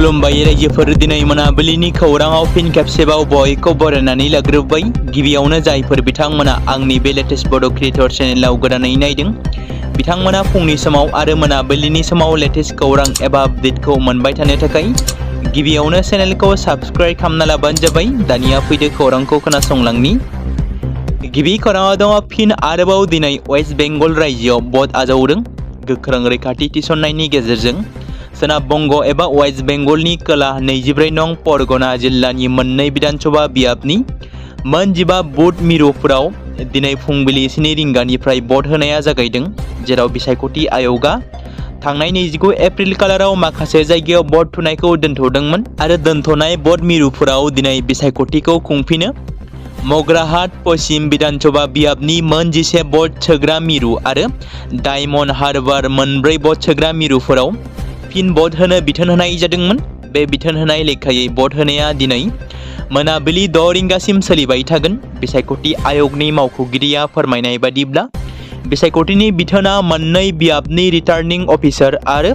खुलुमबाय रायजोफोर दिनै मोनाबिलिनि खौराङाव फिन खेबसेबाव बयखौ बरायनानै लाग्रोबाय। गिबियावनो जायफोर बिथांमोना आंनि बे लेटेस्ट बड' क्रिएटर चेनेलाव गोदानै नायदों बिथांमोना फुंनि समाव आरो मोनाबिलिनि समाव लेटेस्ट खौरां एबा आपडेटखौ मोनबाय थानो थाखाय गिबियावनो चेनेलखौ साबस्क्राइब खालामना लाबानो जाबाय। दानिया फैदो खौरांखौ खोनासंलांनि। गिबि खौराङाव दङ फिन आरोबाव दिनै वेस्ट बेंगल रायजोआव भट आजावदों। गोख्रों रैखाथि थिसननायनि गेजेरजों सोनाब बंग एबा वेस्ट बेंगलनि खोला 24 नं परगना जिल्लानि मोननै विधानसभा बियाबनि मोन 15 बुथ मिरुफोराव दिनै फुंबिलि 7 रिंगानिफ्राय भट होनाया जागायदों, जेराव बिसायख'थि आय'गा थांनाय 29 एप्रिल खालाराव माखासे जायगायाव भट थुनायखौ दोनथ'दोंमोन आरो दोनथ'नाय भट मिरुफोराव दिनै बिसायख'थिखौ खुंफिनो। मग्राहाट पश्चिम विधानसभा बियाबनि मोन 11 भट सोग्रा मिरु आरो डायमन्ड हार्बार मोनब्रै भट सोग्रा मिरुफोराव फिन भट होनो बिथोन होनाय जादोंमोन। बे बिथोन होनाय लेखायै भट होनाया दिनै मोनाबिलि 6 रिंगासिम सोलिबाय थागोन। बिसायख'थि आय'गनि मावख'गिरिया फोरमायनाय बादिब्ला बिसायख'थिनि बिथोना मोननै बियाबनि रिटार्निं अफिसार आरो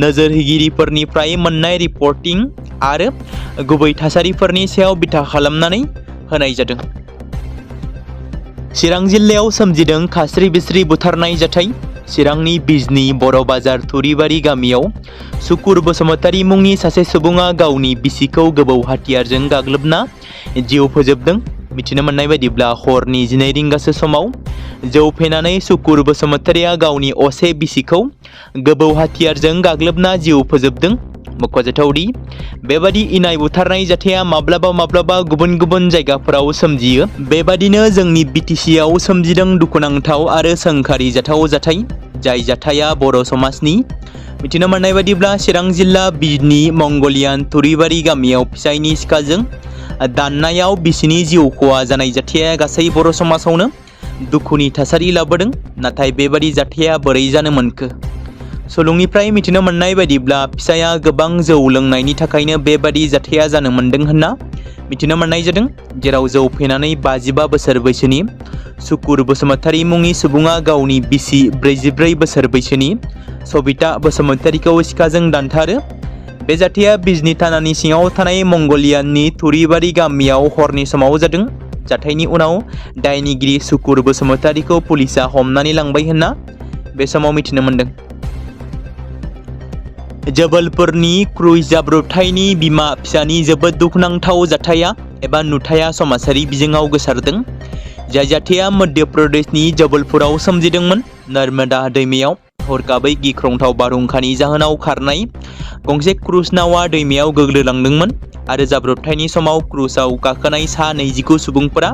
नोजोर होगिरिफोरनिफ्राय मोननाय रिपर्टिं आरो गुबै थासारिफोरनि सायाव बिथा खालामनानै होनाय जादों। चिरां जिल्लायाव सोमजिदों खास्रि बिस्रि बुथारनाय जाथाय। चिरांनि बिजनी बर' बाजार थुरिबारि गामियाव सुकुर बसुमतारी मुंनि सासे सुबुङा गावनि बिसिखौ गोबौ हाथियारजों गाग्लोबना जिउ फोजोबदों। मिथिनो मोननाय बायदिब्ला हरनि 12 रिंगासो समाव जौ फेनानै सुकुर बसुमतारीया गावनि असे बिसिखौ गोबौ हाथियारजों गाग्लोबना जिउ फोजोबदों। मख'जाथावदि बेबादि इनाय बुथारनाय जाथाया माब्लाबा माब्लाबा गुबुन गुबुन जायगाफोराव सोमजियो। बेबादिनो जोंनि बिटिसिआव सोमजिदों दुखुनांथाव आरो सोंखारि जाथाव जाथाय, जाय जाथाया बर' समाजनि। मिथिनो मोननाय बादिब्ला चिरां जिल्ला बिजनी मंगलियान थुरिबारि गामियाव फिसायनि सिखाजों दाननायाव बिसिनि जिउ खहा जानाय जाथाया गासै बर' समाजावनो दुखुनि थासारि लाबोदों। नाथाय बेबादि जाथाया बोरै जानो मोनखो? सुलुंनिफ्राय मिथिनो मोननाय बायदिब्ला फिसाया गोबां जौ लोंनायनि थाखायनो बेबादि जाथाया जानो मोनदों होनना मिथिनो मोननाय जादों, जेराव जौ फेनानै 55 बोसोर बैसोनि सुकुर बसुमतारी मुंनि सुबुङा गावनि बिसि 44 बोसोर बैसोनि सबिता बसुमतारीखौ सिखाजों दानथारो। बे जाथाया बिजनी थानानि सिङाव थानाय मंगलियाननि थुरिबारि गामियाव हरनि समाव जादों। जाथायनि उनाव दायनिगिरि सुकुर बसुमतारीखौ पुलिसा हमनानै लांबाय होनना बे समाव मिथिनो मोनदों। जबलपुरनि क्रुइज जाब्रबथायनि बिमा फिसानि जोबोद दुखुनांथाव जाथाया एबा नुथाया समाजारि बिजोङाव गोसारदों। जाय जाथाया मध्य प्रदेशनि जबलपुराव सोमजिदोंमोन। नर्मदा दैमायाव हरखाबै गिख्रंथाव बारहुंखानि जाहोनाव खारनाय गंसे क्रुज नावआ दैमायाव गोग्लैलांदोंमोन आरो जाब्रबथायनि समाव क्रुजआव गाखोनाय सा 29 सुबुंफोरा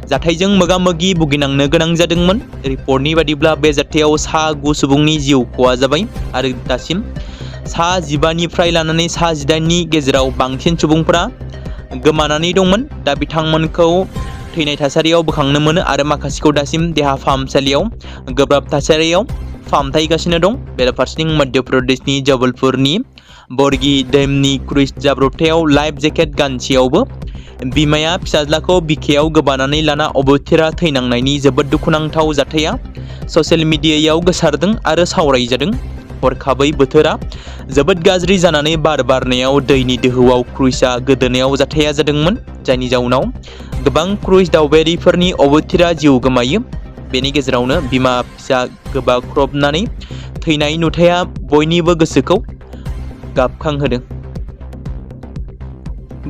जाथायजों मोगा-मोगि भुगिनांनो गोनां जादोंमोन। रिपर्टनि बादिब्ला बे जाथायाव सा 9 सुबुंनि जिउ खहा जाबाय आरो दासिम सा 15निफ्राय लानानै सा 18नि गेजेराव बांसिन सुबुंफोरा गोमानानै दंमोन। दा बिथांमोनखौ थैनाय थासारियाव बोखांनो मोनो आरो माखासेखौ दासिम देहा फाहामसालियाव गोब्राब थासारियाव फाहामथायगासिनो दं। बेराफारसेथिं मध्य प्रदेशनि जबलपुरनि बरगी डेमनि क्रुइज जाब्रबथायाव लाइफ जेकेट गानसेयावबो बिमाया फिसाज्लाखौ बिखायाव गोबानानै लाना अबथिरा थैनांनायनि जोबोद दुखुनांथाव जाथाया ससियेल मिडियायाव गोसारदों आरो सावरायजादों। हरखाबै बोथोरा जोबोद गाज्रि जानानै बार बारनायाव दैनि दोहौआव क्रुइजआ गोदोनायाव जाथाया जादोंमोन, जायनि जाउनाव गोबां क्रुइज दावबायारिफोरनि अबथिरा जिउ गोमायो। बेनि गेजेरावनो बिमा फिसा गोबाख्रबनानै थैनाय नुथाया बयनिबो गोसोखौ गाबखांहोदों।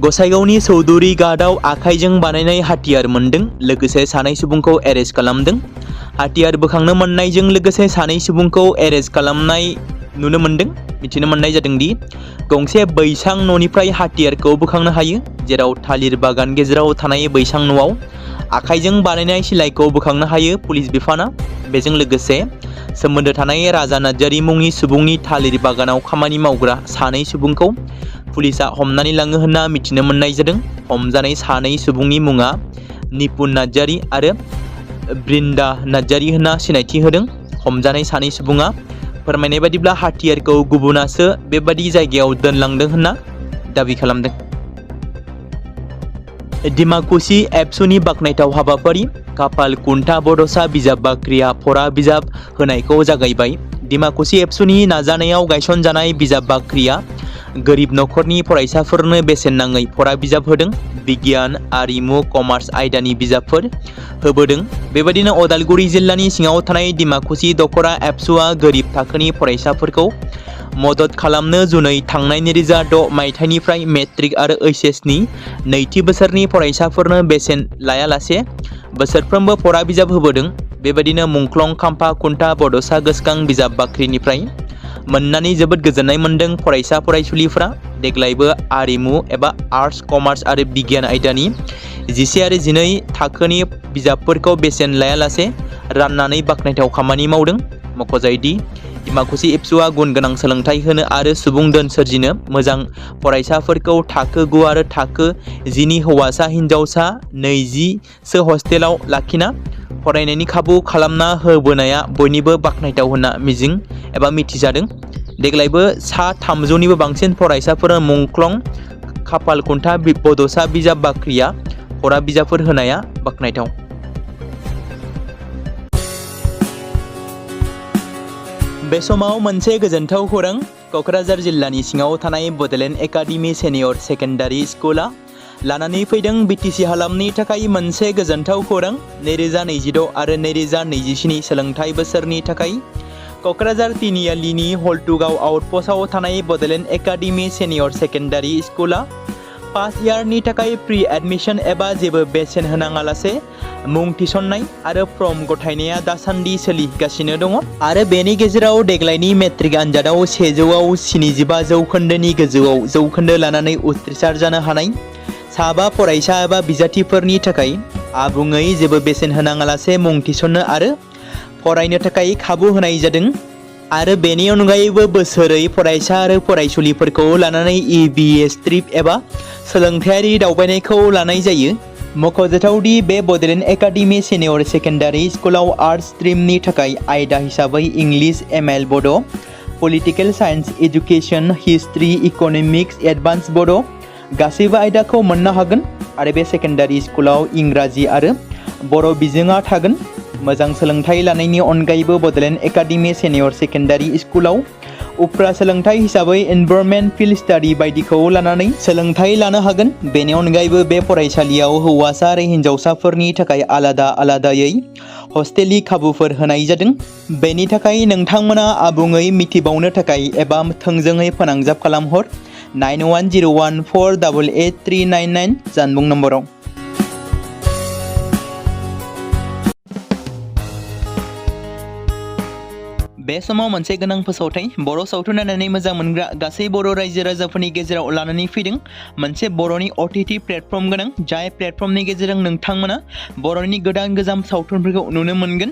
गसाइगावनि चौधुरी घाटआव आखाइजों बानायनाय हाथियार मोनदों, लोगोसे सानै सुबुंखौ एरेस्ट खालामदों। हाथियार बोखांनो मोननायजों लोगोसे सानै सुबुंखौ एरेस्ट खालामनाय नुनो मोनदों। मिथिनो मोननाय जादोंदि गंसे बैसां न'निफ्राय हाथियारखौ बोखांनो हायो, जेराव थालिर बागान गेजेराव थानाय बैसां न'आव आखाइजों बानायनाय सिलाइखौ बोखांनो हायो पुलिस बिफाना। बेजों लोगोसे सोमोन्दो थानाय राजा नार्जारी मुंनि सुबुंनि थालिर बागानाव खामानि मावग्रा सानै सुबुंखौ पुलिसा हमनानै लाङो होनना मिथिनो मोननाय जादों। हमजानाय सानै सुबुंनि मुङा निपुन नार्जारी आरो बृंदा नार्जारी होनना सिनायथि होदों। हमजानाय सानै सुबुङा फोरमायनाय बादिब्ला हाथियारखौ गुबुनासो बेबादि जायगायाव दोनलांदों होनना दाबि खालामदों। डिमाकुसि एबसुनि बाखनायथाव हाबाफारि खाफाल खुन्था बड'सा बिजाब बाख्रिया फरा बिजाब होनायखौ जागायबाय। डिमाकुसि एबसुनि नाजानायाव गायसनजानाय बिजाब बाख्रिया गोरिब नखरनि फरायसाफोरनो बेसेन नाङै फरा बिजाब होदों। बिगियान, आरिमु, कमार्स आयदानि बिजाबफोर होबोदों। बेबायदिनो अदालगुरि जिल्लानि सिङाव थानाय डिमाकुसि दखरा एबसुआ गोरिब थाखोनि फरायसाफोरखौ मदद खालामनो जुनै थांनाय 2006 मायथाइनिफ्राय मेट्रिक आरो ओइचएसनि नैथि बोसोरनि फरायसाफोरनो बेसेन लायालासे बोसोरफ्रोमबो फरा बिजाब होबोदों। बेबायदिनो मुंख्लं खाम्फा खुन्था बड'सा गोसोखां बिजाब बाख्रिनिफ्राय मोननानै जोबोद गोजोननाय मोन्दों फरायसा फरायसुलिफ्रा। देग्लायबो आरिमु एबा आर्ट्स, कमार्स आरो बिगियान आयदानि 10 आरो 12 थाखोनि बिजाबफोरखौ बेसेन लायालासे राननानै बाख्नायथाव खामानि मावदों। मख'जायोदि डिमाकुसि एबसुआ गुन गोनां सोलोंथाइ होनो आरो सुबुं धोन सोरजिनो मोजां फरायसाफोरखौ थाखो 9 आरो थाखो 10नि हौवासा हिन्जावसा 20सो हस्टेलाव लाखिना फरायनायनि खाबु खालामना होबोनाया बयनिबो बाख्नायथाव होनना मिथिजादों। देग्लायबो सा 300निबो बांसिन फरायसाफोरा मुंख्लं खाफालखुन्था बड'सा बिजाब बाख्रिया फरा बिजाबफोर होनाया बाख्नायथाव। बे समाव मोनसे गोजोनथाव खौरां। क'क्राझार जिल्लानि सिङाव थानाय बड'लेण्ड एकाडेमि सेनियर सेकेन्डारि स्कुला लानानै फैदों बिटिसि हालामनि थाखाय मोनसे गोजोनथाव खौरां। 2026 आरो 2027 सोलोंथाइ बोसोरनि थाखाय क'क्राझार तिनिआलिनि हल्टुगाव आउटपस्टआव थानाय बड'लेण्ड एकाडेमि सेनियर सेकेन्डारि स्कुला फार्स्ट इयारनि थाखाय प्रि एडमिशन एबा जेबो बेसेन होनाङालासे मुं थिसननाय आरो फर्म गथायनाया दासान्दि सोलिगासिनो दङ। आरो बेनि गेजेराव देग्लायनि मेट्रिक आनजादाव 100आव 75 जौखोन्दोनि गोजौआव जौखोन्दो लानानै उथ्रिसार जानो हानाय साबा फरायसा एबा बिजाथिफोरनि थाखाय आबुङै जेबो बेसेन होनाङालासे मुं थिसननो आरो फरायनो थाखाय खाबु होनाय जादों। आरो बेनि अनगायैबो बोसोरै फरायसा आरो फरायसुलिफोरखौ लानानै EBS ट्रिप एबा सोलोंथायारि दावबायनायखौ लानाय जायो। मख'जाथावदि बे बड'लेण्ड एकाडेमि सेनियर सेकेन्डारि स्कुलाव आर्ट्स स्ट्रिमनि थाखाय आयदा हिसाबै इंलिश, ML बड', political science, education, history, economics, advance बड' गासैबो आयदाखौ मोननो हागोन। आरो बे सेकेन्डारि स्कुलाव इंराजि आरो बर' बिजोङा थागोन। मोजां सोलोंथाइ लानायनि अनगायैबो बड'लेण्ड एकाडेमि सेनियर सेकेन्डारि स्कुलाव उफ्रा सोलोंथाइ हिसाबै एनभायरनमेन्ट, फिल्ड स्टाडि बायदिखौ लानानै सोलोंथाइ लानो हागोन। बेनि अनगायैबो बे फरायसालियाव हौवासा आरो हिन्जावसाफोरनि थाखाय आलादा आलादायै हस्टेलनि खाबुफोर होनाय जादों। बेनि थाखाय नोंथांमोना आबुङै मिथिबावनो थाखाय एबा थोंजोङै फोनांजाब खालामहर 9101488399 जानबुं नम्बराव। बे समाव मोनसे गोनां फोसावथाय बर' सावथुन नायनानै मोजां मोनग्रा गासै बर' रायजो राजाफोरनि गेजेराव लानानै फैदों मोनसे बर'नि OTT प्लेटफर्म गोनां, जाय प्लेटफर्मनि गेजेरजों नोंथांमोना बर'नि गोदान गोजाम सावथुनफोरखौ नुनो मोनगोन।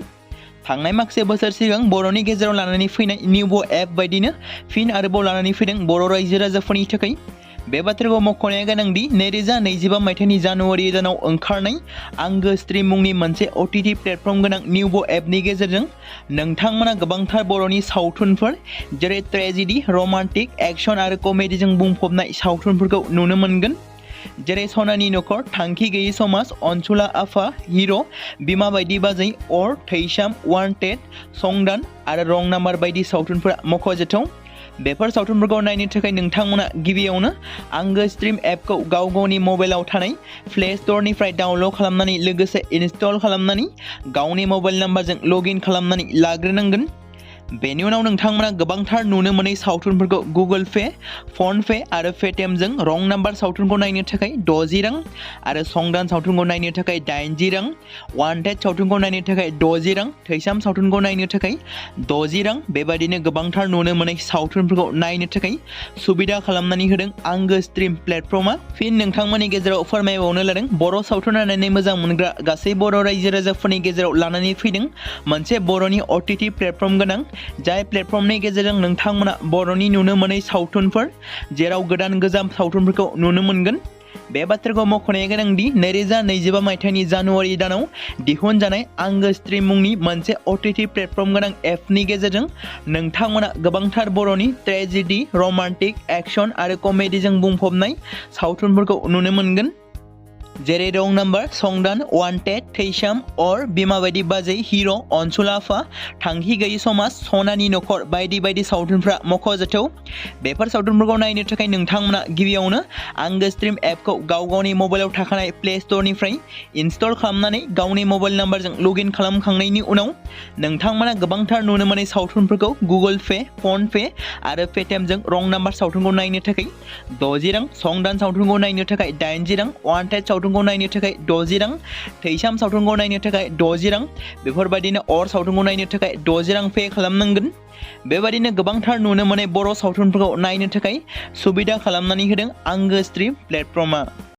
थांनाय माखासे बोसोर सिगां बर'नि गेजेराव लानानै फैनाय निउबो एप बायदिनो फिन आरोबाव लानानै फैदों बर' रायजो राजाफोरनि थाखाय। बे बाथ्राखौ मख'नाया गोनांदि 2025 मायथाइनि जानुवारि दानाव ओंखारनाय आंगो स्ट्रिम मुंनि मोनसे OTT प्लेटफर्म गोनां निउबो एपनि गेजेरजों नोंथांमोना गोबांथार बर'नि सावथुनफोर जेरै ट्रेजेडि, रमान्टिक, एक्सन आरो कमेडिजों बुंफबनाय सावथुनफोरखौ नुनो मोनगोन। जेरै सनानि नखर, थांखि गैयै समाज, अनसुला आफा, हिर', बिमा बायदि बाजै, अर, थैसाम, वान्टेड, संदान आरो रं नाम्बार बायदि सावथुनफोरा मख'जाथाव। बेफोर सावथुनफोरखौ नायनो थाखाय नोंथांमोना गिबियावनो आंगो स्ट्रिम एपखौ गाव गावनि मबाइलाव थानाय प्ले स्ट'रनिफ्राय डाउनल'ड खालामनानै लोगोसे इनस्टल खालामनानै गावनि मबाइल नाम्बारजों लगइन खालामनानै लाग्रोनांगोन। बेनि उनाव नोंथांमोना गोबांथार नुनो मोनै सावथुनफोरखौ गुगोल पे, फन पे आरो पेटिएमजों रं नाम्बार सावथुनखौ नायनो थाखाय 60 रां आरो संदान सावथुनखौ नायनो थाखाय 80 रां, वान्टेड सावथुनखौ नायनो थाखाय 60 रां, थैसाम सावथुनखौ नायनो थाखाय 60 रां बेबायदिनो गोबांथार नुनो मोनै सावथुनफोरखौ नायनो थाखाय सुबिदा खालामनानै होदों आंगो स्ट्रिम प्लेटफर्मा। फिन नोंथांमोननि गेजेराव फोरमायबावनो लादों बर' सावथुन नायनानै मोजां मोनग्रा गासै बर' रायजो राजाफोरनि गेजेराव लानानै फैदों मोनसे बर'नि OTT प्लेटफर्म गोनां, जाय प्लेटफर्मनि गेजेरजों नोंथांमोना बर'नि नुनो मोनै सावथुनफोर जेराव गोदान गोजाम सावथुनफोरखौ नुनो मोनगोन। बे बाथ्राखौ मख'नाया गोनांदि 2025 मायथाइनि जानुवारि दानाव दिहुनजानाय आंगो स्ट्रिम मुंनि मोनसे OTT प्लेटफर्म गोनां एपनि गेजेरजों नोंथांमोना गोबांथार बर'नि ट्रेजेडि, रमान्टिक, एक्सन आरो कमेडिजों बुंफबनाय सावथुनफोरखौ नुनो मोनगोन। जेरै रं नाम्बार, संदान, वान्टेड, थैसाम, अर, बिमा बायदि बाजै, हिर', अनसुलाफा, थांखि गैयि समाज, सनानि नखर बायदि बायदि सावथुनफ्रा मख'जाथाव। बेफोर सावथुनफोरखौ नायनो थाखाय नोंथांमोना गिबियावनो आंगो स्ट्रिम एपखौ गावनि मबाइलाव थाखानाय प्ले स्ट'रनिफ्राय इनस्टल खालामनानै गावनि मबाइल नाम्बारजों लगइन खालामखांनायनि उनाव नोंथांमोना गोबांथार नुनो मोनै सावथुनफोरखौ गुगोल पे, फन पे आरो पेटिएमजों रं नाम्बार सावथुनखौ नायनो थाखाय 60 रां, संदान सावथुनखौ नायनो थाखाय 80 रां, वान्टेड सावथुनखौ नायनो थाखाय 60 रां, थैसाम सावथुनखौ नायनो थाखाय 60 रां, बेफोरबायदिनो अर सावथुनखौ नायनो थाखाय 60 रां पे खालामनांगोन। बेबायदिनो गोबांथार नुनो मोनै बर' सावथुनफोरखौ नायनो थाखाय सुबिदा खालामनानै होदों आंगो स्ट्रिम प्लेटफर्मआ।